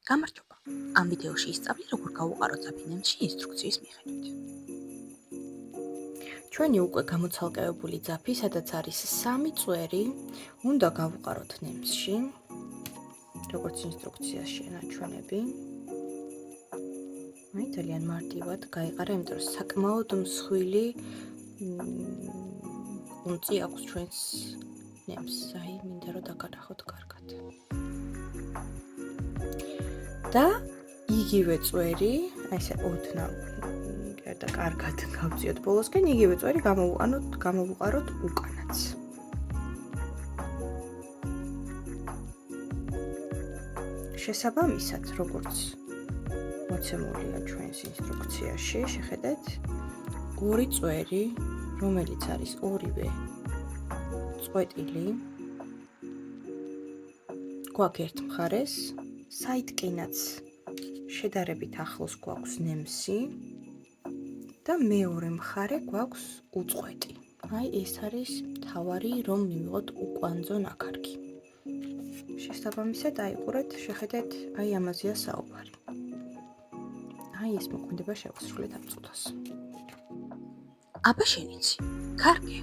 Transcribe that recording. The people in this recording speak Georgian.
გამარჯობა. ამ ვიდეოში ისწავლე, როგორ გავუყაროთ საფინანსში ინსტრუქციის მიხედვით. ჩვენი უკვე გამოცალკევებული ძაფი, სადაც არის 3 წვერი, უნდა გავუყაროთ ნემსში, როგორც ინსტრუქციაში ნაჩვენები. ძალიან მარტივად გაიყარა, იმიტომ რომ საკმაოდ მსხვილი ყუნწი აქვს ჩვენს ნემს. მინდა რომ დაგანახოთ კარგად. და იგივე წვერი, ესე ოდნავ და კარგად გავწიოთ ბოლოსკენ, იგივე წვერი გამოვუყაროთ უკანაც. შესაბამისად, როგორც მოცემულია ჩვენს ინსტრუქციაში, შეხედეთ, ორი წვერი, რომელიც არის ორივე წყვეტილი, გვაქვს ერთ მხარეს, საიდკინაც შედარებით ახლოს გვაქვს ნემსი და მეორე მხარე გვაქვს უწყვეტი. ეს არის მთავარი, რომ მივიღოთ უკვანძო ნაქარგი. შესაბამისად, აიყურეთ, შეხედეთ, ამაზეა საუბარი. ეს მოქმედება შევასრულეთ ამ წუთას. აბა შენ იცი, კარგი.